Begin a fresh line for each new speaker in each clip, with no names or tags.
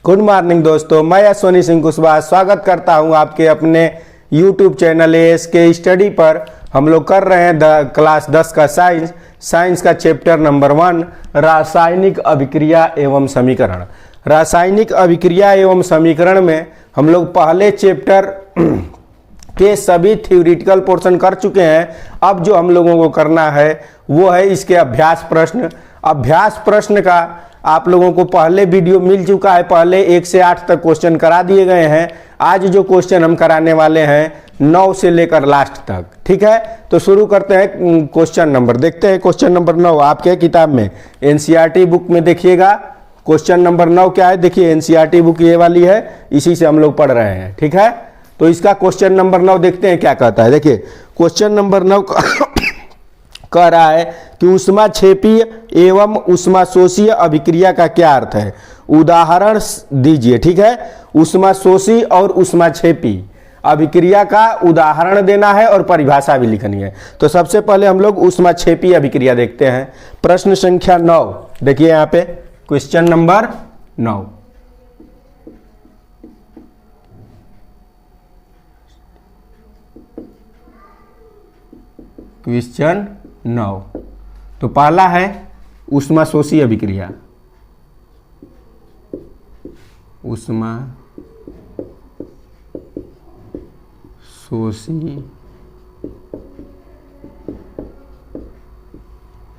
Good morning दोस्तों, मैं अश्विनी सिंह कुशवाहा स्वागत करता हूं आपके अपने यूट्यूब चैनल ASK स्टडी पर। हम लोग कर रहे हैं क्लास 10 का साइंस का चैप्टर नंबर 1 रासायनिक अभिक्रिया एवं समीकरण। रासायनिक अभिक्रिया एवं समीकरण में हम लोग पहले चैप्टर के सभी थ्योरेटिकल पोर्शन कर चुके हैं। अब जो हम लोगों को करना है वो है इसके अभ्यास प्रश्न। अभ्यास प्रश्न का आप लोगों को पहले वीडियो मिल चुका है, पहले 1 से 8 तक क्वेश्चन करा दिए गए हैं। आज जो क्वेश्चन हम कराने वाले हैं 9 से लेकर लास्ट तक, ठीक है। तो शुरू करते हैं क्वेश्चन नंबर, देखते हैं क्वेश्चन नंबर 9 आपके किताब में NCERT बुक में देखिएगा। क्वेश्चन नंबर 9 क्या है, देखिए NCERT बुक ये वाली है, इसी से हम लोग पढ़ रहे हैं, ठीक है। तो इसका क्वेश्चन नंबर 9 देखते हैं क्या कहता है। देखिए क्वेश्चन नंबर 9 कह रहा है कि ऊष्माक्षेपीय एवं ऊष्माशोषीय अभिक्रिया का क्या अर्थ है, उदाहरण दीजिए, ठीक है। ऊष्माशोषी और ऊष्माक्षेपी अभिक्रिया का उदाहरण देना है और परिभाषा भी लिखनी है। तो सबसे पहले हम लोग ऊष्माक्षेपी अभिक्रिया देखते हैं। प्रश्न संख्या 9 देखिए यहाँ पे, क्वेश्चन नंबर 9। क्वेश्चन 9 तो पहला है ऊष्माशोषी अभिक्रिया। ऊष्माशोषी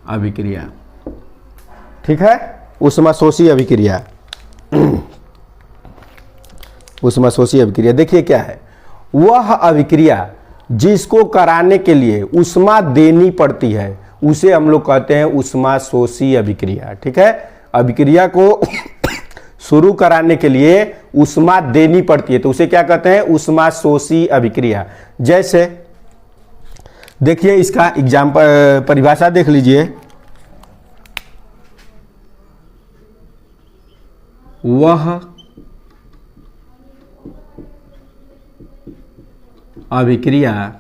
अभिक्रिया, ठीक है। ऊष्माशोषी अभिक्रिया ऊष्माशोषी अभिक्रिया देखिए क्या है, वह अभिक्रिया जिसको कराने के लिए ऊष्मा देनी पड़ती है उसे हम लोग कहते हैं ऊष्माशोषी अभिक्रिया, ठीक है। अभिक्रिया को शुरू कराने के लिए ऊष्मा देनी पड़ती है तो उसे क्या कहते हैं, ऊष्माशोषी अभिक्रिया। जैसे देखिए इसका एग्जाम्पल परिभाषा देख लीजिए, वह अभिक्रिया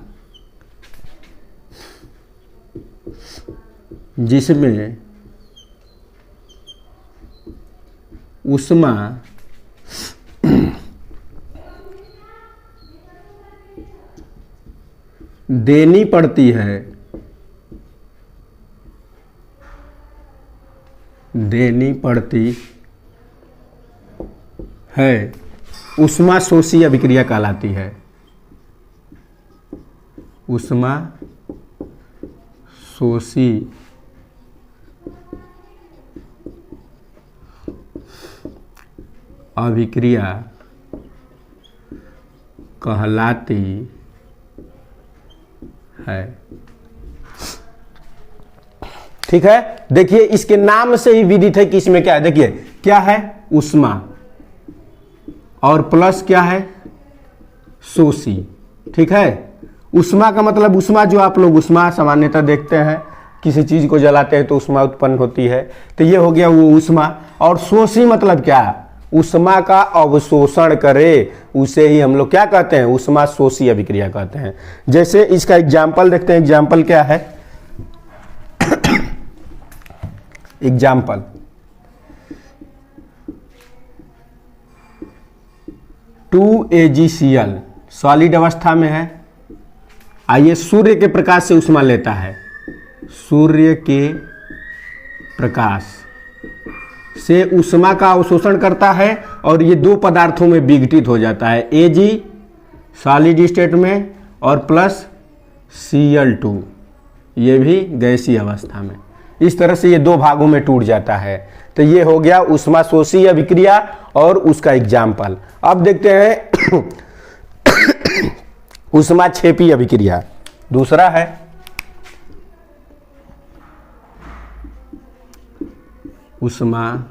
जिसमें ऊष्मा देनी पड़ती है, ऊष्माशोषी अभिक्रिया कहलाती है। ऊष्माशोषी अभिक्रिया कहलाती है, ठीक है। देखिए इसके नाम से ही विदित है कि इसमें क्या है। देखिए क्या है, ऊष्मा और प्लस क्या है, शोषी, ठीक है। ऊष्मा का मतलब ऊष्मा जो आप लोग ऊष्मा सामान्यतः देखते हैं, किसी चीज को जलाते हैं तो ऊष्मा उत्पन्न होती है, तो ये हो गया वो ऊष्मा। और शोषी मतलब क्या, ऊष्मा का अवशोषण करे उसे ही हम लोग क्या कहते हैं, ऊष्माशोषी अभिक्रिया कहते हैं। जैसे इसका एग्जाम्पल देखते हैं, एग्जाम्पल क्या है। एग्जाम्पल (2AgCl) सॉलिड अवस्था में है। आइए सूर्य के प्रकाश से ऊष्मा लेता है, सूर्य के प्रकाश से ऊष्मा का अवशोषण करता है और ये दो पदार्थों में विघटित हो जाता है, Ag सॉलिड स्टेट में और प्लस Cl2 ये भी गैसीय अवस्था में। इस तरह से ये दो भागों में टूट जाता है। तो ये हो गया ऊष्माशोषी अभिक्रिया और उसका एग्जाम्पल। अब देखते हैं ऊष्माक्षेपी अभिक्रिया, दूसरा है ऊष्माक्षेपी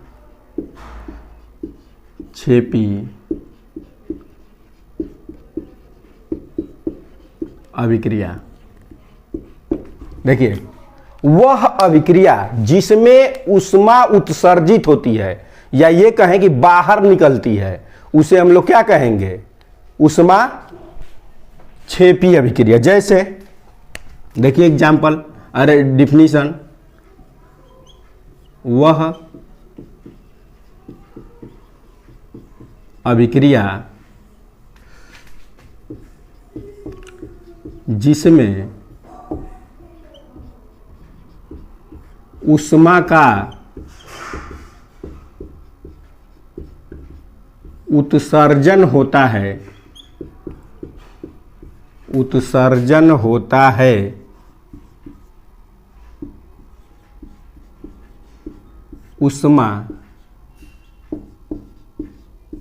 अभिक्रिया। देखिए वह अभिक्रिया जिसमें ऊष्मा उत्सर्जित होती है या ये कहें कि बाहर निकलती है उसे हम लोग क्या कहेंगे, ऊष्माक्षेपी अभिक्रिया। जैसे देखिए एग्जाम्पल, अरे डिफिनीशन, वह अभिक्रिया जिसमें ऊष्मा का उत्सर्जन होता है, उत्सर्जन होता है, ऊष्मा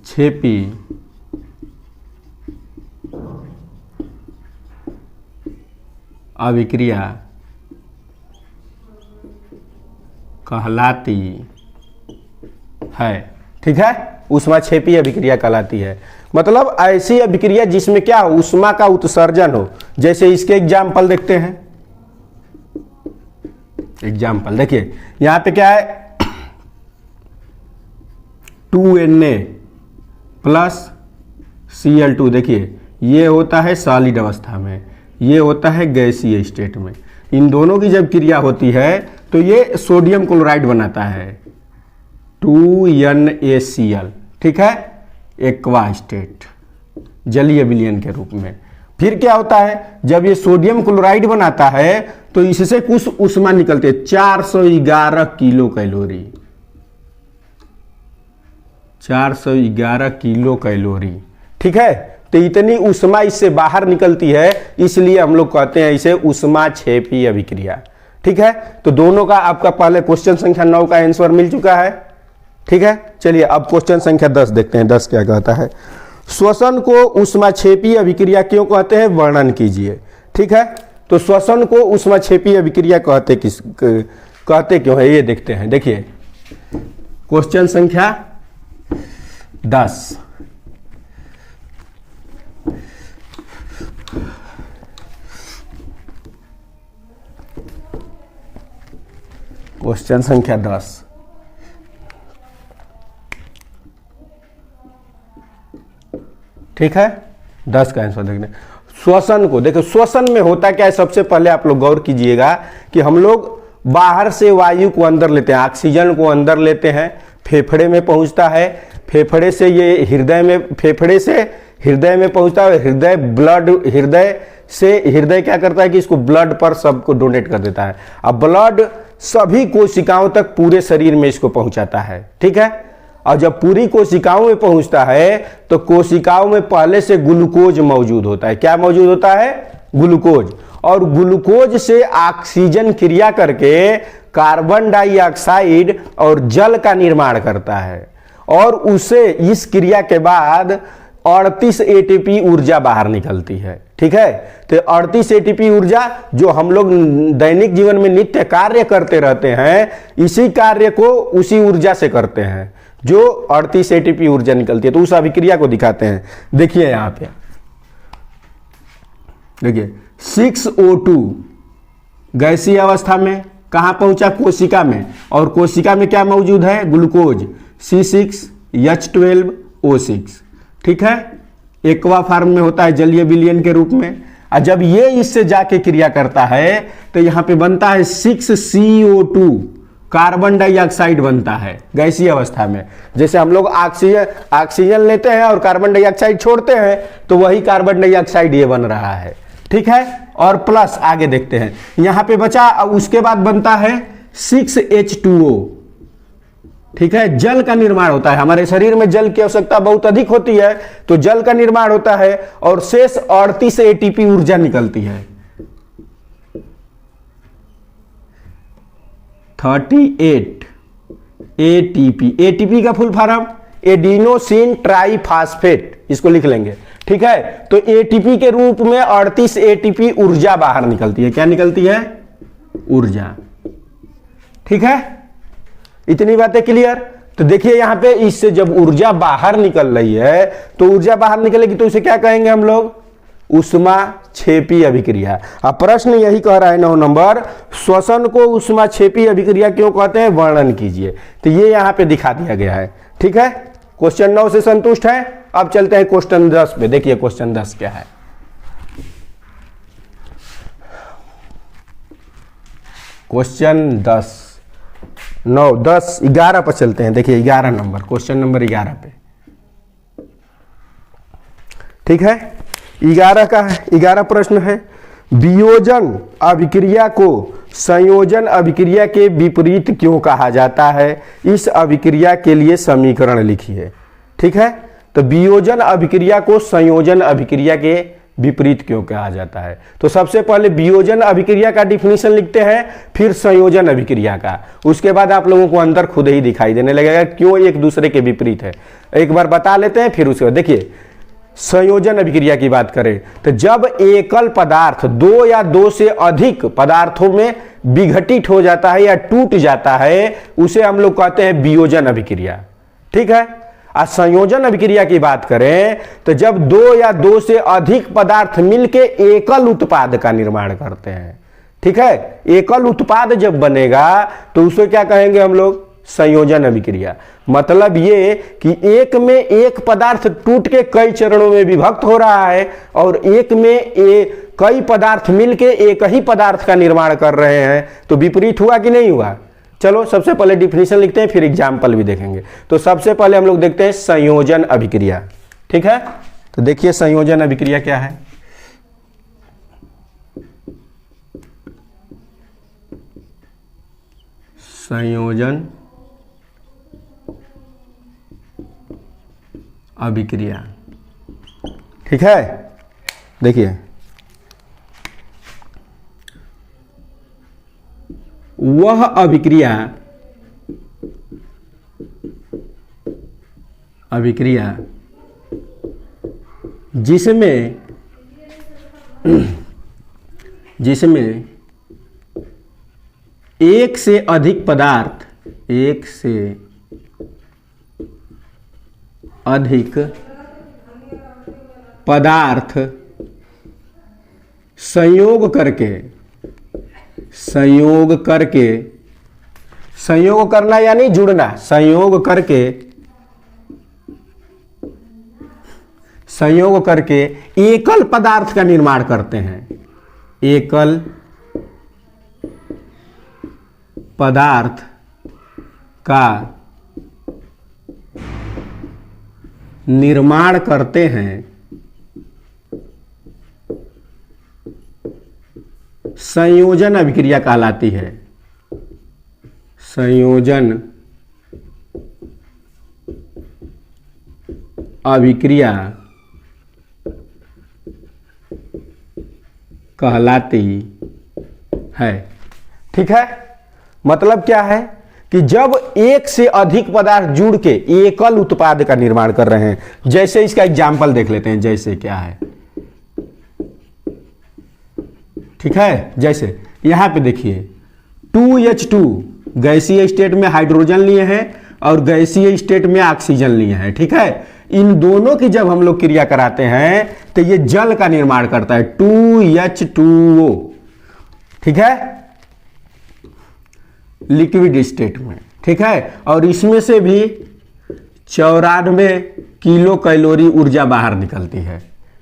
छेपी अभिक्रिया कहलाती है। ठीक है, ऊष्मा छेपी अभिक्रिया कहलाती है, मतलब ऐसी अभिक्रिया जिसमें क्या हो, ऊष्मा का उत्सर्जन हो। जैसे इसके एग्जाम्पल देखते हैं। एग्जाम्पल देखिए, यहां पे क्या है, 2Na प्लस Cl2। देखिए ये होता है सॉलिड अवस्था में, ये होता है गैसीय स्टेट में। इन दोनों की जब क्रिया होती है तो ये सोडियम क्लोराइड बनाता है, 2NaCl। ठीक है, एक्वा स्टेट, जलीय विलयन के रूप में। फिर क्या होता है, जब ये सोडियम क्लोराइड बनाता है तो इससे कुछ ऊष्मा निकलती है, 411 किलो कैलोरी, 411 किलो कैलोरी। ठीक है, तो इतनी ऊष्मा इससे बाहर निकलती है, इसलिए हम लोग कहते हैं इसे ऊष्मा छेपी अभिक्रिया। ठीक है, तो दोनों का आपका पहले क्वेश्चन संख्या 9 का आंसर मिल चुका है। ठीक है, चलिए अब क्वेश्चन संख्या 10 देखते हैं। 10 क्या कहता है, श्वसन को ऊष्मा छेपी अभिक्रिया क्यों कहते हैं, वर्णन कीजिए। ठीक है, तो श्वसन को ऊष्मा छेपी अभिक्रिया कहते क्यों है, ये देखते हैं। देखिए क्वेश्चन संख्या 10, क्वेश्चन संख्या 10। ठीक है, 10 का आंसर देखने। श्वसन को देखो, श्वसन में होता क्या है, सबसे पहले आप लोग गौर कीजिएगा कि हम लोग बाहर से वायु को अंदर लेते हैं, ऑक्सीजन को अंदर लेते हैं, फेफड़े में पहुंचता है, फेफड़े से ये हृदय में, फेफड़े से हृदय में पहुंचता है, हृदय ब्लड, हृदय से हृदय क्या करता है कि इसको ब्लड पर सबको डोनेट कर देता है। अब ब्लड सभी कोशिकाओं तक पूरे शरीर में इसको पहुंचाता है। ठीक है, और जब पूरी कोशिकाओं में पहुंचता है तो कोशिकाओं में पहले से ग्लूकोज मौजूद होता है। क्या मौजूद होता है, ग्लूकोज। और ग्लूकोज से ऑक्सीजन क्रिया करके कार्बन डाइऑक्साइड और जल का निर्माण करता है, और उसे इस क्रिया के बाद 38 एटीपी ऊर्जा बाहर निकलती है। ठीक है, तो 38 एटीपी ऊर्जा जो हम लोग दैनिक जीवन में नित्य कार्य करते रहते हैं, इसी कार्य को उसी ऊर्जा से करते हैं, जो 38 एटीपी ऊर्जा निकलती है। तो उस अभिक्रिया को दिखाते हैं। देखिए यहां पे, देखिए 6O2 गैसीय अवस्था में कहां पहुंचा, कोशिका में, और कोशिका में क्या मौजूद है, ग्लूकोज, C6H12O6। ठीक है, एक्वा फॉर्म में होता है जलीय विलयन के रूप में। और जब ये इससे जाके क्रिया करता है तो यहां पे बनता है 6CO2 कार्बन डाइऑक्साइड बनता है गैसीय अवस्था में। जैसे हम लोग ऑक्सीजन लेते हैं और कार्बन डाइऑक्साइड छोड़ते हैं, तो वही कार्बन डाइऑक्साइड ये बन रहा है। ठीक है, और प्लस आगे देखते हैं, यहां पे बचा, उसके बाद बनता है 6H2O। ठीक है, जल का निर्माण होता है, हमारे शरीर में जल की आवश्यकता बहुत अधिक होती है, तो जल का निर्माण होता है, और शेष 38 एटीपी ऊर्जा निकलती है। 38 एटीपी, एटीपी का फुल फॉर्म एडिनोसिन ट्राइफॉस्फेट, इसको लिख लेंगे। ठीक है, तो एटीपी के रूप में 38 एटीपी ऊर्जा बाहर निकलती है। क्या निकलती है, ऊर्जा। ठीक है, इतनी बातें क्लियर। तो देखिए यहां पे, इससे जब ऊर्जा बाहर निकल रही है, तो ऊर्जा बाहर निकलेगी तो इसे क्या कहेंगे हम लोग, ऊष्मा छेपी अभिक्रिया। अब प्रश्न यही कह रहा है 9 नंबर, श्वसन को ऊष्मा छेपी अभिक्रिया क्यों कहते हैं, वर्णन कीजिए। तो ये यहां पे दिखा दिया गया है। ठीक है, क्वेश्चन 9 से संतुष्ट है। अब चलते हैं क्वेश्चन 10 पे। देखिए क्वेश्चन 10 क्या है। क्वेश्चन 10, 9, 10, 11 पर चलते हैं। देखिए 11 नंबर, क्वेश्चन नंबर 11 पे। ठीक है। 11 प्रश्न है, वियोजन अभिक्रिया को संयोजन अभिक्रिया के विपरीत क्यों कहा जाता है? इस अभिक्रिया के लिए समीकरण लिखिए। ठीक है, तो वियोजन अभिक्रिया को संयोजन अभिक्रिया के विपरीत क्यों कहा जाता है? तो सबसे पहले वियोजन अभिक्रिया का डिफिनीशन लिखते हैं, फिर संयोजन अभिक्रिया का, उसके बाद आप लोगों को अंदर खुद ही दिखाई देने लगेगा क्यों एक दूसरे के विपरीत है। एक बार बता लेते हैं, फिर उसके बाद देखिए संयोजन अभिक्रिया की बात करें तो जब एकल पदार्थ दो या दो से अधिक पदार्थों में विघटित हो जाता है या टूट जाता है, उसे हम लोग कहते हैं वियोजन अभिक्रिया। ठीक है, और संयोजन अभिक्रिया की बात करें तो जब दो या दो से अधिक पदार्थ मिलके एकल उत्पाद का निर्माण करते हैं। ठीक है, एकल उत्पाद जब बनेगा तो उसे क्या कहेंगे हम लोग? संयोजन अभिक्रिया। मतलब ये कि एक में एक पदार्थ टूट के कई चरणों में विभक्त हो रहा है और एक में कई पदार्थ मिलके एक ही पदार्थ का निर्माण कर रहे हैं, तो विपरीत हुआ कि नहीं हुआ? चलो सबसे पहले डिफिनीशन लिखते हैं, फिर एग्जाम्पल भी देखेंगे। तो सबसे पहले हम लोग देखते हैं संयोजन अभिक्रिया। ठीक है, तो देखिए संयोजन अभिक्रिया क्या है। संयोजन अभिक्रिया, ठीक है, देखिए वह अभिक्रिया जिसमें एक से अधिक पदार्थ संयोग करना यानी जुड़ना, संयोग करके एकल पदार्थ का निर्माण करते हैं। एकल पदार्थ का निर्माण करते हैं, संयोजन अभिक्रिया कहलाती है। संयोजन अभिक्रिया कहलाती है। ठीक है, मतलब क्या है कि जब एक से अधिक पदार्थ जुड़ के एकल उत्पाद का निर्माण कर रहे हैं, जैसे इसका एग्जाम्पल देख लेते हैं, जैसे क्या है। ठीक है, जैसे यहां पे देखिए 2H2 गैसीय स्टेट में हाइड्रोजन लिए हैं और गैसीय स्टेट में ऑक्सीजन लिए हैं। ठीक है, इन दोनों की जब हम लोग क्रिया कराते हैं तो ये जल का निर्माण करता है 2H2O। ठीक है, लिक्विड स्टेट में। ठीक है, और इसमें से भी 94 किलो कैलोरी ऊर्जा बाहर निकलती है।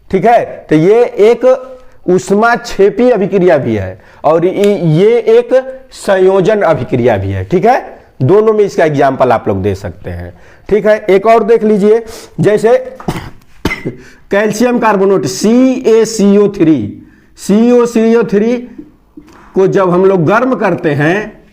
ठीक है, तो ये एक ऊष्माक्षेपी अभिक्रिया भी है और ये एक संयोजन अभिक्रिया भी है। ठीक है, दोनों में इसका एग्जाम्पल आप लोग दे सकते हैं। ठीक है, एक और देख लीजिए, जैसे कैल्शियम कार्बोनेट CaCO3 को जब हम लोग गर्म करते हैं,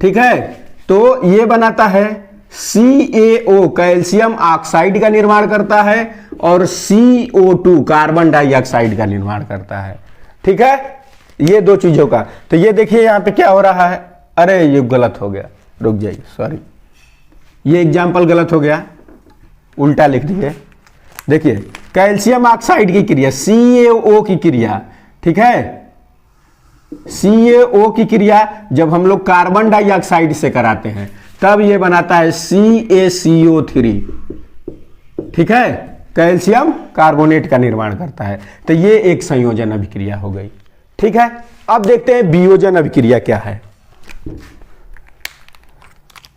ठीक है, तो ये बनाता है CaO कैल्शियम ऑक्साइड का निर्माण करता है और CO2 कार्बन डाइऑक्साइड का निर्माण करता है। ठीक है, ये दो चीजों का। तो ये देखिए यहां पे क्या हो रहा है, अरे ये गलत हो गया, रुक जाइए, सॉरी, ये एग्जाम्पल गलत हो गया, उल्टा लिख दिए। देखिए कैल्शियम ऑक्साइड की क्रिया, CaO की क्रिया, ठीक है, CaO की क्रिया जब हम लोग कार्बन डाइऑक्साइड से कराते हैं तब ये बनाता है CaCO3। ठीक है, कैल्शियम कार्बोनेट का निर्माण करता है। तो ये एक संयोजन अभिक्रिया हो गई। ठीक है, अब देखते हैं वियोजन अभिक्रिया क्या है।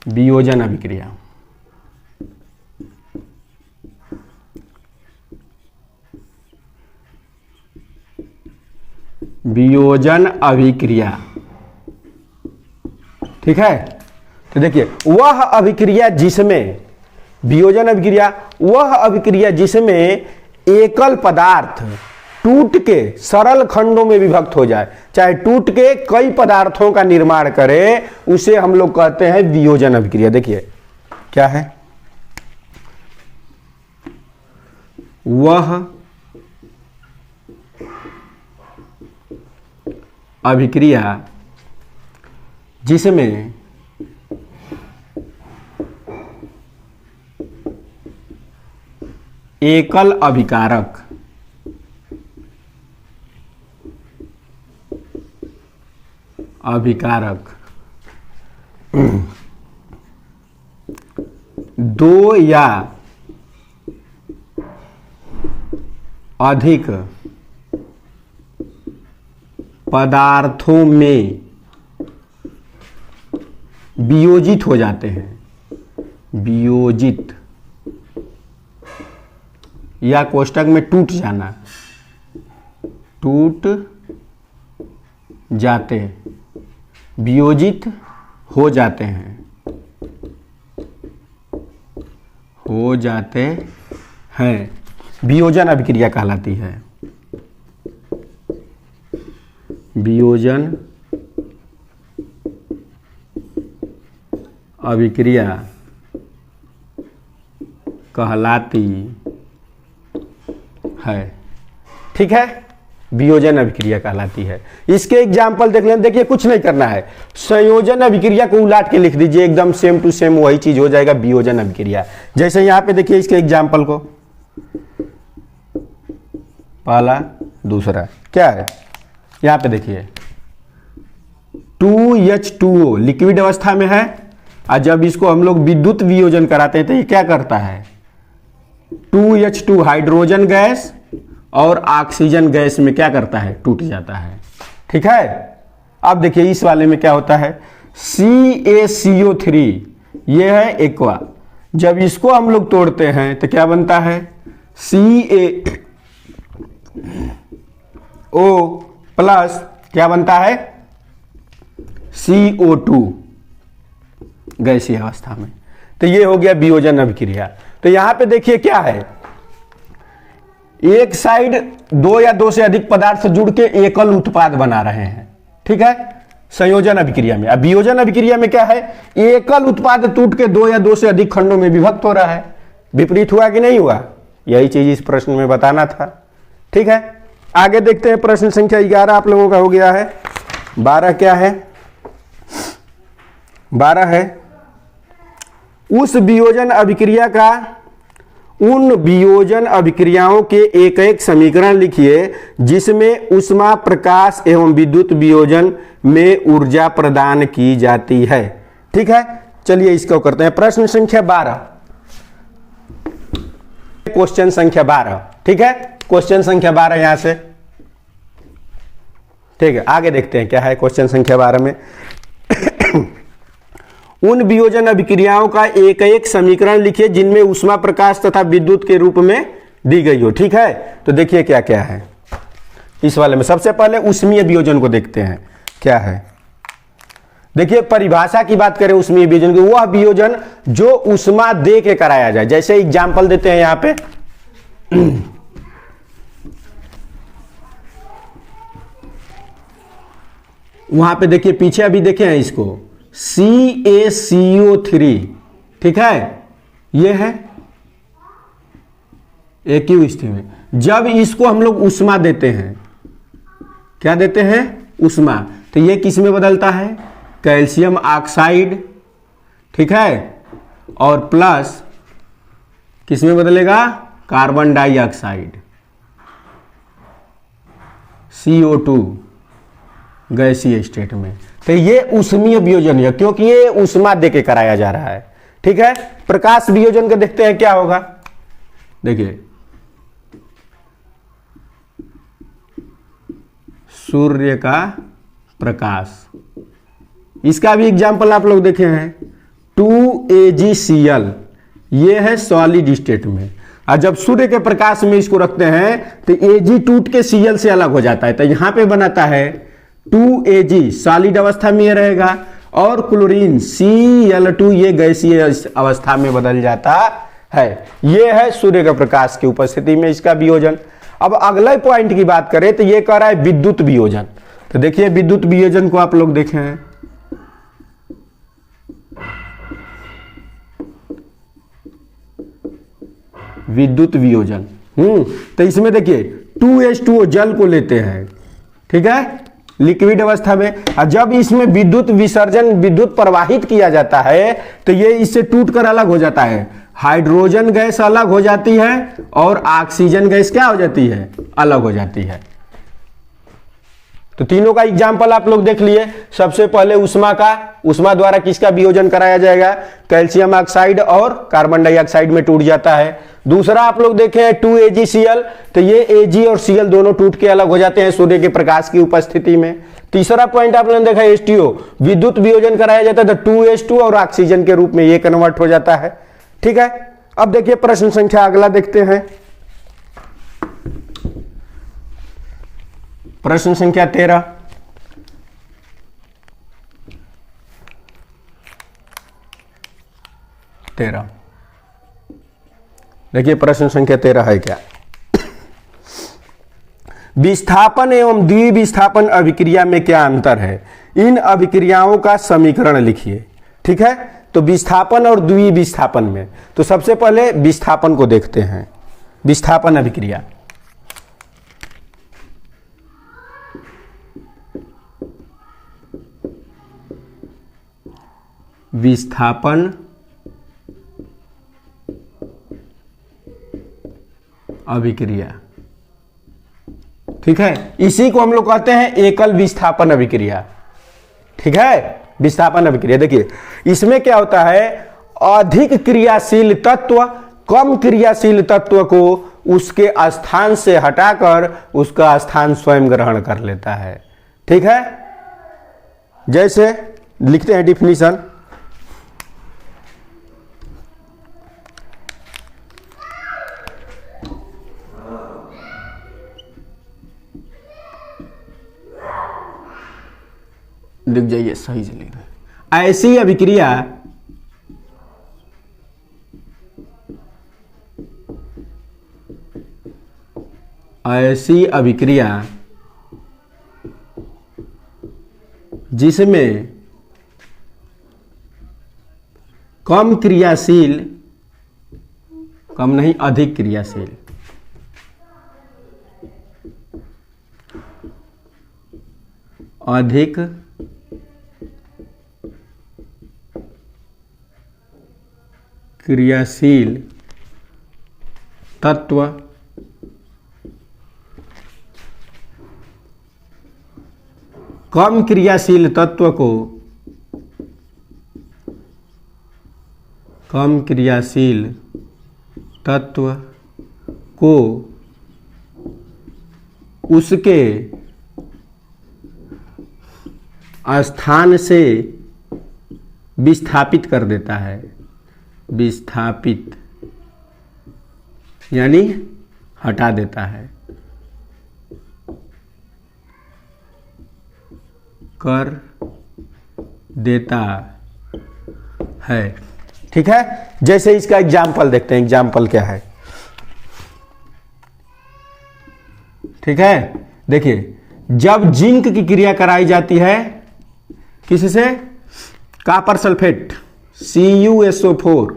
वियोजन अभिक्रिया, वियोजन अभिक्रिया, ठीक है, तो देखिए वह अभिक्रिया जिसमें, वियोजन अभिक्रिया वह अभिक्रिया जिसमें एकल पदार्थ टूट के सरल खंडों में विभक्त हो जाए, चाहे टूट के कई पदार्थों का निर्माण करे, उसे हम लोग कहते हैं वियोजन अभिक्रिया। देखिए क्या है, वह अभिक्रिया जिसमें एकल अभिकारक दो या अधिक पदार्थों में वियोजित हो जाते हैं, वियोजित या कोष्ठक में टूट जाना, टूट जाते, वियोजित हो जाते हैं, हो जाते हैं, वियोजन अभिक्रिया कहलाती है। वियोजन अभिक्रिया कहलाती है। ठीक है, वियोजन अभिक्रिया कहलाती है। इसके एग्जाम्पल देख लें। देखिए कुछ नहीं करना है, संयोजन अभिक्रिया को उलाट के लिख दीजिए, एकदम सेम टू सेम वही चीज हो जाएगा वियोजन अभिक्रिया। जैसे यहां पे देखिए इसके एग्जाम्पल को, पहला दूसरा क्या है, यहां पे देखिए 2H2O लिक्विड अवस्था में है, और जब इसको हम लोग विद्युत वियोजन कराते हैं तो ये क्या करता है, 2H2 हाइड्रोजन गैस और ऑक्सीजन गैस में क्या करता है, टूट जाता है। ठीक है, अब देखिए इस वाले में क्या होता है, CaCO3 ये है एक्वा, जब इसको हम लोग तोड़ते हैं तो क्या बनता है, CaO प्लस क्या बनता है, CO2 गैसीय अवस्था में। तो ये हो गया वियोजन अभिक्रिया। तो यहां पे देखिए क्या है, एक साइड दो या दो से अधिक पदार्थ जुड़ के एकल उत्पाद बना रहे हैं। ठीक है, संयोजन अभिक्रिया में। अब वियोजन अभिक्रिया में क्या है, एकल उत्पाद टूट के दो या दो से अधिक खंडों में विभक्त हो रहा है। विपरीत हुआ कि नहीं हुआ, यही चीज इस प्रश्न में बताना था। ठीक है, आगे देखते हैं। प्रश्न संख्या 11 आप लोगों का हो गया है। 12 क्या है, 12 है उस वियोजन अभिक्रिया का, उन वियोजन अभिक्रियाओं के एक एक समीकरण लिखिए जिसमें ऊष्मा, प्रकाश एवं विद्युत वियोजन में ऊर्जा प्रदान की जाती है। ठीक है, चलिए इसको करते हैं। प्रश्न संख्या 12, क्वेश्चन संख्या 12। ठीक है, क्वेश्चन संख्या 12 यहां से। ठीक है, आगे देखते हैं क्या है क्वेश्चन संख्या 12 में। उन वियोजन अभिक्रियाओं का एक एक समीकरण लिखिए जिनमें ऊष्मा, प्रकाश तथा विद्युत के रूप में दी गई हो। ठीक है, तो देखिए क्या क्या है इस वाले में। सबसे पहले ऊष्मीय वियोजन को देखते हैं क्या है। देखिए परिभाषा की बात करें ऊष्मीय वियोजन की, वह वियोजन जो ऊष्मा दे के कराया जाए। जैसे एग्जाम्पल देते हैं यहां पे, वहां पे देखिए पीछे अभी देखे हैं इसको, CaCO3। ठीक है, ये है एक्यू स्थिति में। जब इसको हम लोग ऊष्मा देते हैं, क्या देते हैं, ऊष्मा, तो ये किस में बदलता है, कैल्शियम ऑक्साइड। ठीक है, और प्लस किस में बदलेगा, कार्बन डाइऑक्साइड, CO2 गैसीय स्टेट में। तो ये ऊष्मीय वियोजन है क्योंकि ये ऊष्मा दे के कराया जा रहा है। ठीक है, प्रकाश वियोजन को देखते हैं क्या होगा। देखिए सूर्य का प्रकाश, इसका भी एग्जाम्पल आप लोग देखे हैं, 2AgCl, ये है सॉलिड स्टेट में। और जब सूर्य के प्रकाश में इसको रखते हैं तो Ag टूट के Cl से अलग हो जाता है। तो यहां पे बनाता है 2Ag, सॉलिड अवस्था में ये रहेगा, और क्लोरीन Cl2 ये गैसीय अवस्था में बदल जाता है। ये है सूर्य के प्रकाश की उपस्थिति में इसका वियोजन। अब अगले पॉइंट की बात करें तो ये कह रहा है विद्युत वियोजन। तो देखिए विद्युत वियोजन को आप लोग देखे हैं, विद्युत वियोजन। तो इसमें देखिए 2H2O जल को लेते हैं, ठीक है, लिक्विड अवस्था में। और जब इसमें विद्युत विसर्जन, विद्युत प्रवाहित किया जाता है तो ये इससे टूटकर अलग हो जाता है। हाइड्रोजन गैस अलग हो जाती है और ऑक्सीजन गैस क्या हो जाती है, अलग हो जाती है। तो तीनों का एग्जाम्पल आप लोग देख लिए। सबसे पहले उष्मा का, उष्मा द्वारा किसका वियोजन कराया जाएगा, कैल्शियम ऑक्साइड और कार्बन डाइऑक्साइड में टूट जाता है। दूसरा आप लोग देखें 2AgCl, तो ये Ag और Cl दोनों टूट के अलग हो जाते हैं सूर्य के प्रकाश की उपस्थिति में। तीसरा पॉइंट आप लोगों ने देखा H2O, विद्युत वियोजन कराया जाता है तो 2H2 और ऑक्सीजन के रूप में ये कन्वर्ट हो जाता है, ठीक है। अब देखिए प्रश्न संख्या अगला देखते हैं, प्रश्न संख्या 13। देखिए प्रश्न संख्या 13 है क्या, विस्थापन एवं द्विविस्थापन अभिक्रिया में क्या अंतर है, इन अभिक्रियाओं का समीकरण लिखिए, ठीक है। तो विस्थापन और द्विविस्थापन में, तो सबसे पहले विस्थापन को देखते हैं, विस्थापन अभिक्रिया। विस्थापन अभिक्रिया, ठीक है, इसी को हम लोग कहते हैं एकल विस्थापन अभिक्रिया, ठीक है। विस्थापन अभिक्रिया देखिए इसमें क्या होता है, अधिक क्रियाशील तत्व कम क्रियाशील तत्व को उसके स्थान से हटाकर उसका स्थान स्वयं ग्रहण कर लेता है, ठीक है। जैसे लिखते हैं डिफिनीशन, लिख जाइए, सही से लिख रहे। ऐसी अभिक्रिया जिसमें कम क्रियाशील, कम नहीं अधिक क्रियाशील, अधिक क्रियाशील तत्व कम क्रियाशील तत्व को, कम क्रियाशील तत्व को उसके स्थान से विस्थापित कर देता है, विस्थापित यानी हटा देता है, कर देता है, ठीक है। जैसे इसका एग्जाम्पल देखते हैं, एग्जाम्पल क्या है, ठीक है। देखिए जब जिंक की क्रिया कराई जाती है किससे, कॉपर सल्फेट CuSO4,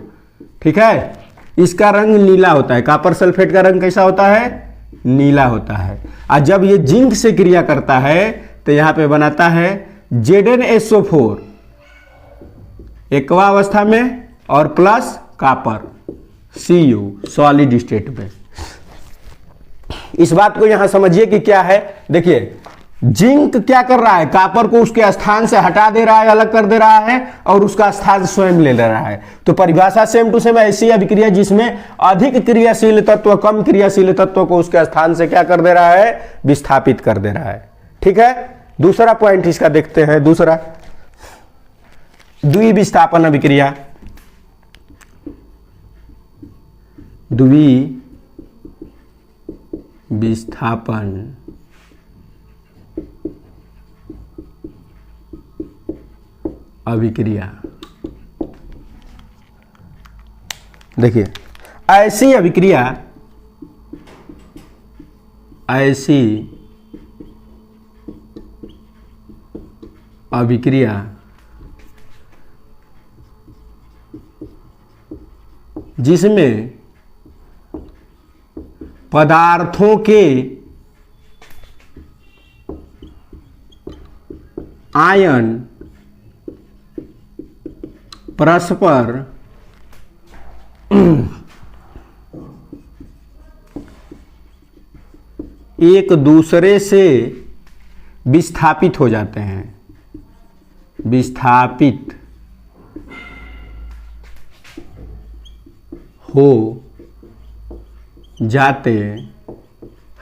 ठीक है, इसका रंग नीला होता है, कॉपर सल्फेट का रंग कैसा होता है, नीला होता है। और जब ये जिंक से क्रिया करता है तो यहां पे बनाता है ZnSO4 एक्वा अवस्था में और plus copper Cu solid state में। इस बात को यहां समझिए कि क्या है, देखिए जिंक क्या कर रहा है, कॉपर को उसके स्थान से हटा दे रहा है, अलग कर दे रहा है और उसका स्थान स्वयं ले रहा है। तो परिभाषा सेम टू सेम ऐसी अभिक्रिया जिसमें अधिक क्रियाशील तत्व कम क्रियाशील तत्व को उसके स्थान से क्या कर दे रहा है, विस्थापित कर दे रहा है, ठीक है। दूसरा पॉइंट इसका देखते हैं, दूसरा द्विविस्थापन अभिक्रिया, द्विविस्थापन अभिक्रिया। देखिए ऐसी अभिक्रिया, ऐसी अभिक्रिया जिसमें पदार्थों के आयन परस्पर एक दूसरे से विस्थापित हो जाते हैं, विस्थापित हो जाते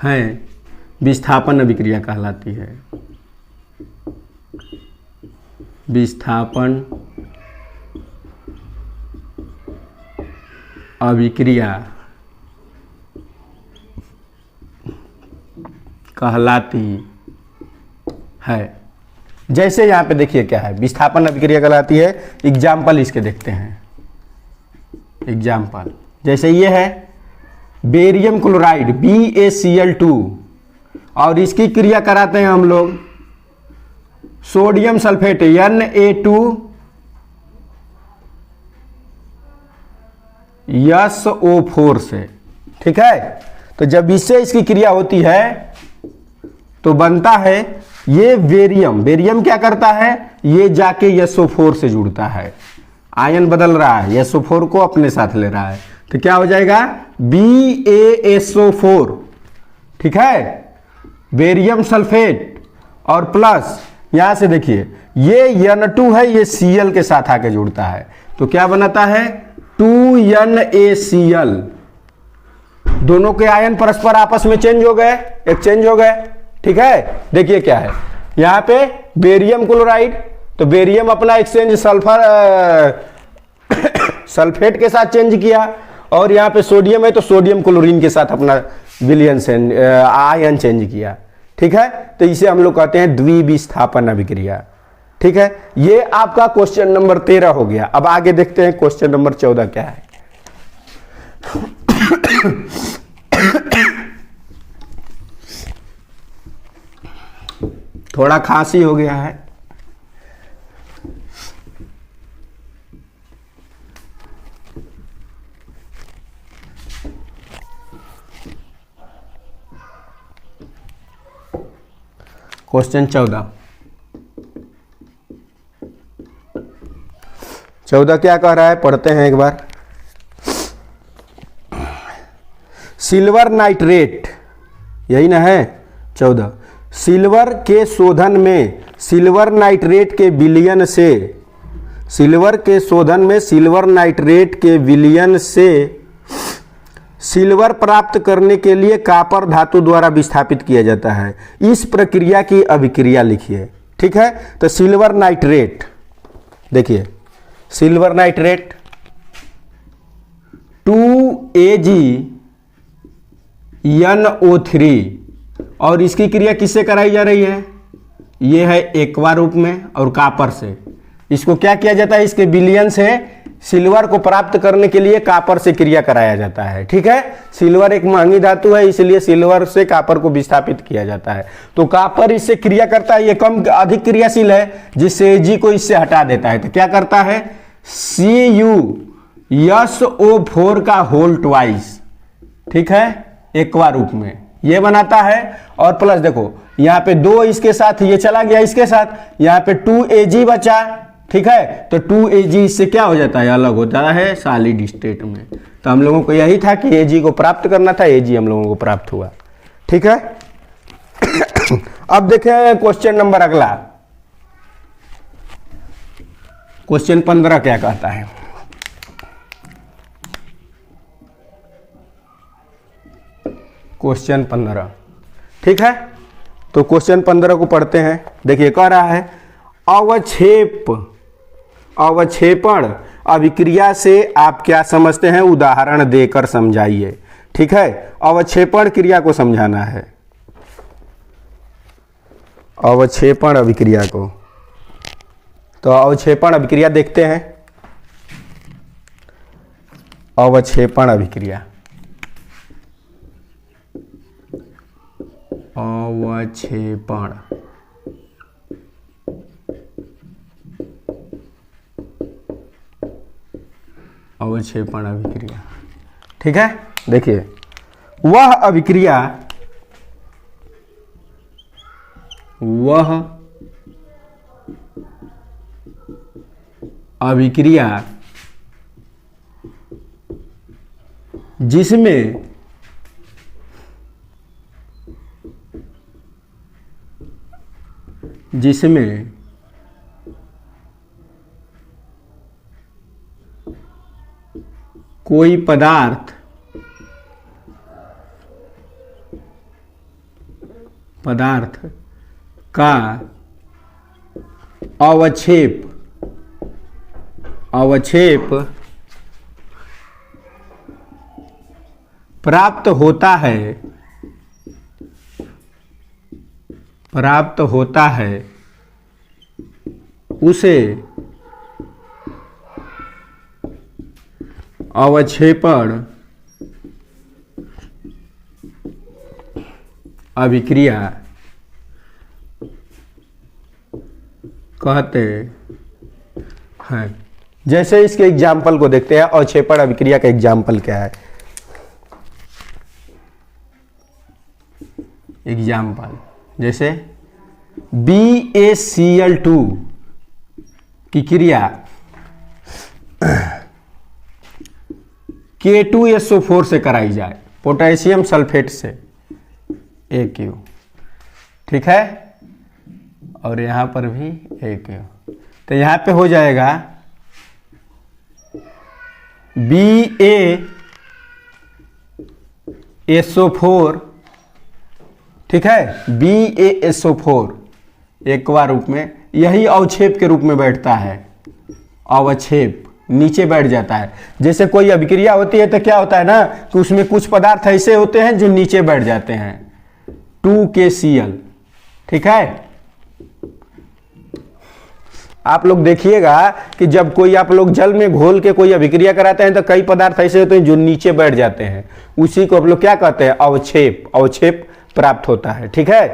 हैं, विस्थापन अभिक्रिया कहलाती है। विस्थापन अभिक्रिया कहलाती है। जैसे यहाँ पे देखिए क्या है, विस्थापन अभिक्रिया कहलाती है। एग्जाम्पल इसके देखते हैं। एग्जाम्पल जैसे ये है बेरियम क्लोराइड BaCl2 और इसकी क्रिया कराते हैं हम लोग सोडियम सल्फेट Na2SO4 से। ठीक है, तो जब इससे इसकी क्रिया होती है तो बनता है ये बेरियम। बेरियम क्या करता है, ये जाके SO4 से जुड़ता है, आयन बदल रहा है, SO4 को अपने साथ ले रहा है, तो क्या हो जाएगा BaSO4। ठीक है, बेरियम सल्फेट और प्लस यहां से देखिए ये N2 है, ये Cl के साथ आके जुड़ता है, तो क्या बनाता है 2NaCl। दोनों के आयन परस्पर आपस में चेंज हो गए, एक्सचेंज हो गए। ठीक है, देखिए क्या है यहां पे बेरियम क्लोराइड, तो बेरियम अपना एक्सचेंज सल्फर सल्फेट के साथ चेंज किया, और यहाँ पे सोडियम है तो सोडियम क्लोरीन के साथ अपना विलयन आयन चेंज किया। ठीक है, तो इसे हम लोग कहते हैं द्विविस्थापन अभिक्रिया। ठीक है, ये आपका क्वेश्चन नंबर 13 हो गया। अब आगे देखते हैं क्वेश्चन नंबर 14 क्या है। थोड़ा खांसी हो गया है। क्वेश्चन 14 क्या कह रहा है, पढ़ते हैं एक बार। सिल्वर नाइट्रेट, यही ना है 14। सिल्वर के शोधन में सिल्वर नाइट्रेट के विलयन से, सिल्वर के शोधन में सिल्वर नाइट्रेट के विलयन से सिल्वर प्राप्त करने के लिए कॉपर धातु द्वारा विस्थापित किया जाता है। इस प्रक्रिया की अभिक्रिया लिखिए। ठीक है, तो सिल्वर नाइट्रेट देखिए, सिल्वर नाइट्रेट 2AgNO3 और इसकी क्रिया किससे कराई जा रही है, ये है एक्वा रूप में और कॉपर से। इसको क्या किया जाता है, इसके विलयन से सिल्वर को प्राप्त करने के लिए कॉपर से क्रिया कराया जाता है। ठीक है, सिल्वर एक महंगी धातु है, इसलिए सिल्वर से कॉपर को विस्थापित किया जाता है। तो कॉपर इससे क्रिया करता है, ये कम अधिक क्रियाशील है, जिससे Ag को इससे हटा देता है। तो क्या करता है CuSO4 का होल ट्वाइस। ठीक है, एक्वा रूप में ये बनाता है, और प्लस देखो यहाँ पे 2 इसके साथ ये चला गया, इसके साथ यहाँ पे 2Ag बचा। ठीक है, तो 2Ag इससे क्या हो जाता है, अलग होता है सॉलिड स्टेट में। तो हम लोगों को यही था कि Ag को प्राप्त करना था, Ag हम लोगों को प्राप्त हुआ। ठीक है, अब देखें क्वेश्चन नंबर अगला, क्वेश्चन 15 क्या कहता है। क्वेश्चन 15, ठीक है, तो क्वेश्चन 15 को पढ़ते हैं। देखिए कह रहा है अवक्षेपण अभिक्रिया से आप क्या समझते हैं, उदाहरण देकर समझाइए। ठीक है, अवक्षेपण क्रिया को समझाना है, अवक्षेपण अभिक्रिया को। तो अवक्षेपण अभिक्रिया देखते हैं। अवक्षेपण अभिक्रिया। अवक्षेपण अवक्षेपण अभिक्रिया। ठीक है, देखिए वह अभिक्रिया जिसमें कोई पदार्थ का अवक्षेप प्राप्त होता है उसे अवक्षेपण अभिक्रिया कहते हैं। जैसे इसके एग्जाम्पल को देखते हैं, अवक्षेपण अभिक्रिया का एग्जाम्पल क्या है। एग्जाम्पल जैसे BaCl2 की क्रिया K2SO4 से कराई जाए, पोटेशियम सल्फेट से AQ, ठीक है, और यहां पर भी AQ, तो यहां पे हो जाएगा BaSO4, ठीक है, BaSO4 एक्वा रूप में, यही अवक्षेप के रूप में बैठता है। अवक्षेप नीचे बैठ जाता है। जैसे कोई अभिक्रिया होती है तो क्या होता है ना कि उसमें कुछ पदार्थ ऐसे होते हैं जो नीचे बैठ जाते हैं, 2KCl, ठीक है। आप लोग देखिएगा कि जब कोई आप लोग जल में घोल के कोई अभिक्रिया कराते हैं तो कई पदार्थ ऐसे होते हैं जो नीचे बैठ जाते हैं, उसी को आप लोग क्या कहते हैं, अवक्षेप प्राप्त होता है, ठीक है।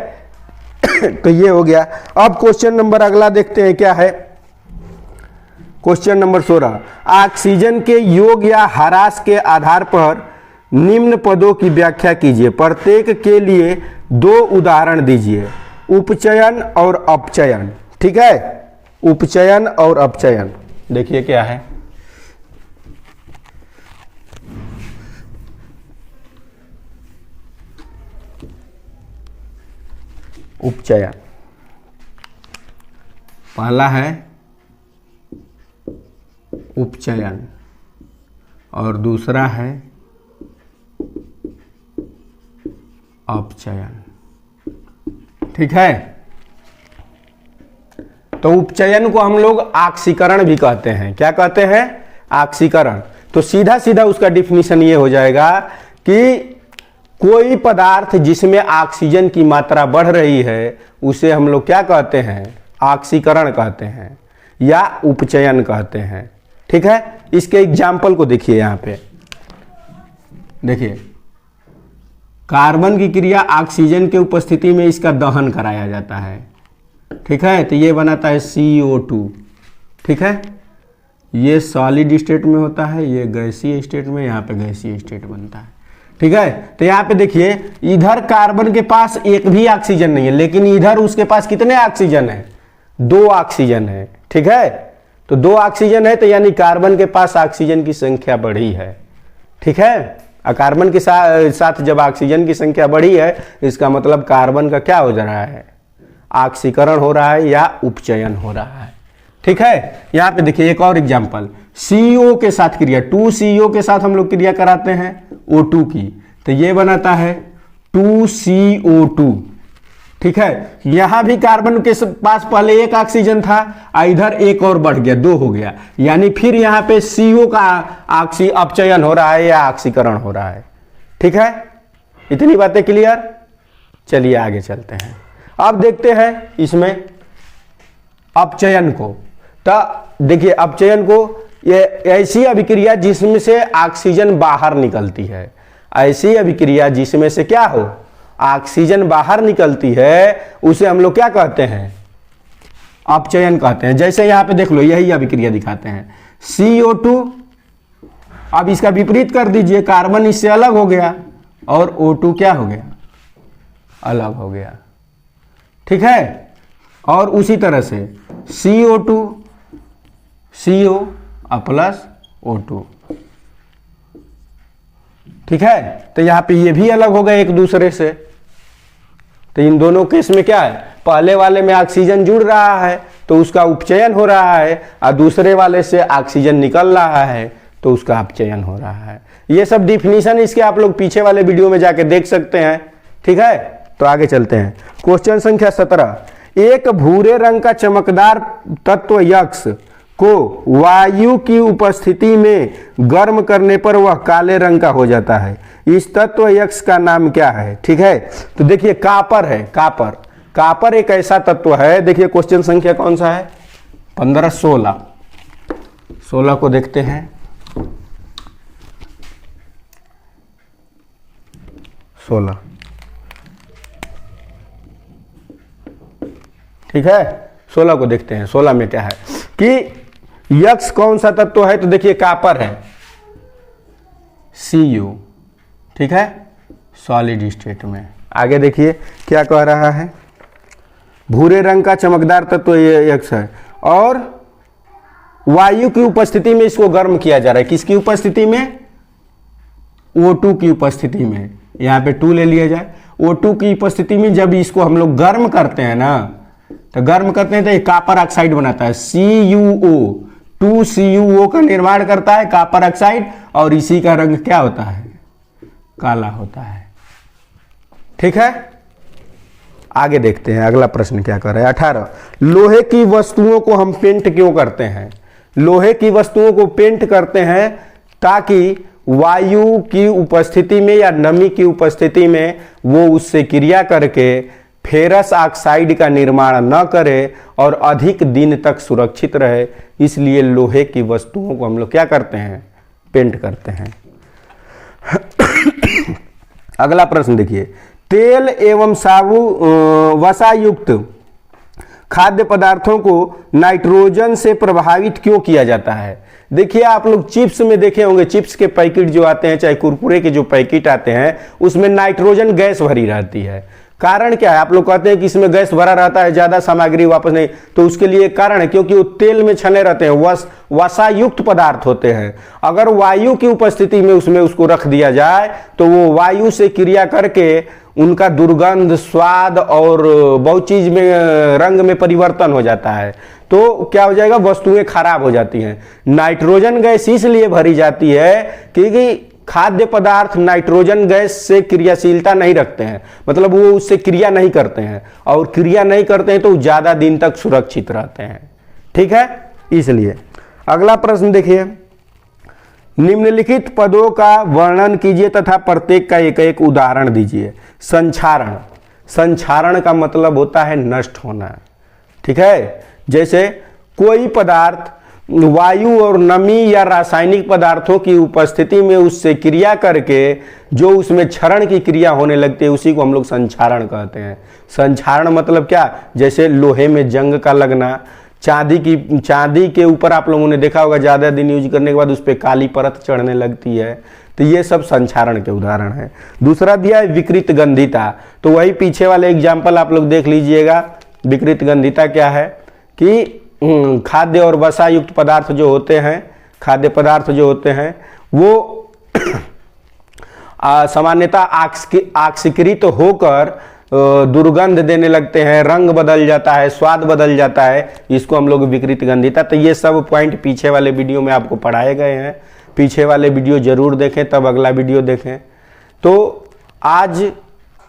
तो ये हो गया। अब क्वेश्चन नंबर अगला देखते हैं क्या है। क्वेश्चन नंबर 16, ऑक्सीजन के योग या ह्रास के आधार पर निम्न पदों की व्याख्या कीजिए, प्रत्येक के लिए 2 उदाहरण दीजिए। उपचयन और अपचयन, ठीक है, उपचयन और अपचयन। देखिए क्या है, उपचयन पहला है उपचयन और दूसरा है अपचयन, ठीक है। तो उपचयन को हम लोग ऑक्सीकरण भी कहते हैं। क्या कहते हैं, ऑक्सीकरण। तो सीधा सीधा उसका डिफिनीशन ये हो जाएगा कि कोई पदार्थ जिसमें ऑक्सीजन की मात्रा बढ़ रही है उसे हम लोग क्या कहते हैं, ऑक्सीकरण कहते हैं या उपचयन कहते हैं, ठीक है। इसके एग्जाम्पल को देखिए, यहां पे देखिए, कार्बन की क्रिया ऑक्सीजन के उपस्थिति में इसका दहन कराया जाता है, ठीक है। तो ये बनाता है CO2, ठीक है। ये सॉलिड स्टेट में होता है, ये गैसीय स्टेट में, यहाँ पे गैसीय स्टेट बनता है, ठीक है। तो यहाँ पे देखिए, इधर कार्बन के पास एक भी ऑक्सीजन नहीं है, लेकिन इधर उसके पास कितने ऑक्सीजन है, 2 ऑक्सीजन है, ठीक है। तो 2 ऑक्सीजन है तो यानी कार्बन के पास ऑक्सीजन की संख्या बढ़ी है, ठीक है। कार्बन के साथ जब ऑक्सीजन की संख्या बढ़ी है, इसका मतलब कार्बन का क्या हो जा रहा है, ऑक्सीकरण हो रहा है या उपचयन हो रहा है, ठीक है। यहाँ पे देखिए एक और एग्जांपल, CO के साथ क्रिया, 2CO के साथ हम लोग क्रिया कराते हैं O2 की, तो ये बनाता है 2CO2, ठीक है। यहां भी कार्बन के पास पहले 1 ऑक्सीजन था, इधर एक और बढ़ गया, 2 हो गया, यानी फिर यहां पे CO का अपचयन हो रहा है या ऑक्सीकरण हो रहा है, ठीक है। इतनी बातें क्लियर। चलिए आगे चलते हैं। अब देखते हैं इसमें अपचयन को। तो देखिए अपचयन को ये ऐसी अभिक्रिया जिसमें से ऑक्सीजन बाहर निकलती है, ऐसी अभिक्रिया जिसमें से क्या हो, ऑक्सीजन बाहर निकलती है, उसे हम लोग क्या कहते हैं, अपचयन कहते हैं। जैसे यहां पे देख लो, यही अभिक्रिया दिखाते हैं, CO2। अब इसका विपरीत कर दीजिए, कार्बन इससे अलग हो गया और O2 क्या हो गया, अलग हो गया, ठीक है। और उसी तरह से CO2 CO प्लस O2, ठीक है। तो यहां पे ये भी अलग हो गए एक दूसरे से। तो इन दोनों केस में क्या है, पहले वाले में ऑक्सीजन जुड़ रहा है तो उसका उपचयन हो रहा है, और दूसरे वाले से ऑक्सीजन निकल रहा है तो उसका अपचयन हो रहा है। ये सब डिफिनीशन इसके आप लोग पीछे वाले वीडियो में जाके देख सकते हैं, ठीक है। तो आगे चलते हैं, क्वेश्चन संख्या 17। एक भूरे रंग का चमकदार तत्व यक्स को वायु की उपस्थिति में गर्म करने पर वह काले रंग का हो जाता है। इस तत्व यक्स का नाम क्या है, ठीक है। तो देखिए कापर है, कापर, कापर एक ऐसा तत्व है। देखिए क्वेश्चन संख्या कौन सा है, 15, 16 को देखते हैं। 16, ठीक है, 16 को देखते हैं। 16 में क्या है कि यक्स कौन सा तत्व है, तो देखिए कापर है, Cu, ठीक है, सॉलिड स्टेट में। आगे देखिए क्या कह रहा है, भूरे रंग का चमकदार तत्व यक्स है और वायु की उपस्थिति में इसको गर्म किया जा रहा है। किसकी उपस्थिति में, O2 की उपस्थिति में। यहां पे 2 ले लिया जाए, O2 की उपस्थिति में जब इसको हम लोग गर्म करते हैं ना, तो गर्म करते हैं तो ये कापर ऑक्साइड बनाता है, CuO, 2CuO का निर्माण करता है कापर ऑक्साइड, और इसी का रंग क्या होता है, काला होता है, ठीक है। आगे देखते हैं अगला प्रश्न क्या कर रहा है। 18, लोहे की वस्तुओं को हम पेंट क्यों करते हैं। लोहे की वस्तुओं को पेंट करते हैं ताकि वायु की उपस्थिति में या नमी की उपस्थिति में वो उससे क्रिया करके फेरस ऑक्साइड का निर्माण न करे और अधिक दिन तक सुरक्षित रहे, इसलिए लोहे की वस्तुओं को हम लोग क्या करते हैं, पेंट करते हैं। अगला प्रश्न देखिए, तेल एवं वसायुक्त खाद्य पदार्थों को नाइट्रोजन से प्रभावित क्यों किया जाता है। देखिए आप लोग चिप्स में देखे होंगे, चिप्स के पैकेट जो आते हैं, चाहे कुरकुरे के जो पैकेट आते हैं, उसमें नाइट्रोजन गैस भरी रहती है। कारण क्या है, आप लोग कहते हैं कि इसमें गैस भरा रहता है, ज्यादा सामग्री वापस नहीं, तो उसके लिए कारण है क्योंकि वो तेल में छने रहते हैं, वसायुक्त पदार्थ होते हैं। अगर वायु की उपस्थिति में उसमें उसको रख दिया जाए तो वो वायु से क्रिया करके उनका दुर्गंध, स्वाद और बहुत चीज में, रंग में परिवर्तन हो जाता है, तो क्या हो जाएगा, वस्तुएं खराब हो जाती हैं। नाइट्रोजन गैस इसलिए भरी जाती है क्योंकि खाद्य पदार्थ नाइट्रोजन गैस से क्रियाशीलता नहीं रखते हैं, मतलब वो उससे क्रिया नहीं करते हैं, और क्रिया नहीं करते हैं तो ज्यादा दिन तक सुरक्षित रहते हैं, ठीक है, इसलिए। अगला प्रश्न देखिए, निम्नलिखित पदों का वर्णन कीजिए तथा प्रत्येक का एक एक उदाहरण दीजिए। संक्षारण, संक्षारण का मतलब होता है नष्ट होना, ठीक है। जैसे कोई पदार्थ वायु और नमी या रासायनिक पदार्थों की उपस्थिति में उससे क्रिया करके जो उसमें क्षरण की क्रिया होने लगती है, उसी को हम लोग संक्षारण कहते हैं। संक्षारण मतलब क्या, जैसे लोहे में जंग का लगना, चांदी के ऊपर आप लोगों ने देखा होगा ज्यादा दिन यूज करने के बाद उस पर काली परत चढ़ने लगती है, तो ये सब संक्षारण के उदाहरण है। दूसरा दिया है विकृत गंधिता, तो वही पीछे वाले एग्जाम्पल आप लोग देख लीजिएगा। विकृत गंधिता क्या है कि खाद्य और वसा युक्त पदार्थ जो होते हैं, खाद्य पदार्थ जो होते हैं वो सामान्यतः ऑक्सीकृत होकर दुर्गंध देने लगते हैं, रंग बदल जाता है, स्वाद बदल जाता है, इसको हम लोग विकृत गंधिता। तो ये सब पॉइंट पीछे वाले वीडियो में आपको पढ़ाए गए हैं, पीछे वाले वीडियो जरूर देखें, तब अगला वीडियो देखें। तो आज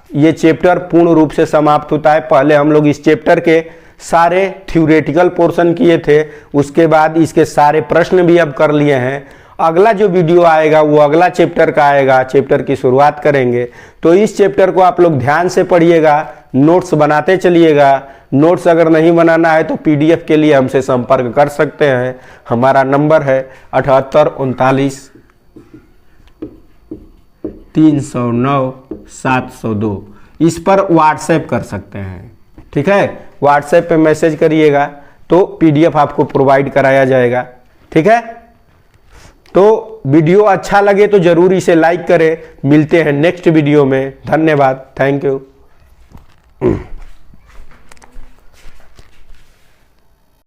ये चैप्टर पूर्ण रूप से समाप्त होता है। पहले हम लोग इस चैप्टर के सारे थ्योरेटिकल पोर्शन किए थे, उसके बाद इसके सारे प्रश्न भी अब कर लिए हैं। अगला जो वीडियो आएगा वो अगला चैप्टर का आएगा, चैप्टर की शुरुआत करेंगे। तो इस चैप्टर को आप लोग ध्यान से पढ़िएगा, नोट्स बनाते चलिएगा। नोट्स अगर नहीं बनाना है तो पीडीएफ के लिए हमसे संपर्क कर सकते हैं। हमारा नंबर है 7839-309-702। इस पर व्हाट्सएप कर सकते हैं, ठीक है। व्हाट्सएप पे मैसेज करिएगा तो पीडीएफ आपको प्रोवाइड कराया जाएगा, ठीक है। तो वीडियो अच्छा लगे तो जरूर इसे लाइक करें। मिलते हैं नेक्स्ट वीडियो में। धन्यवाद, थैंक यू।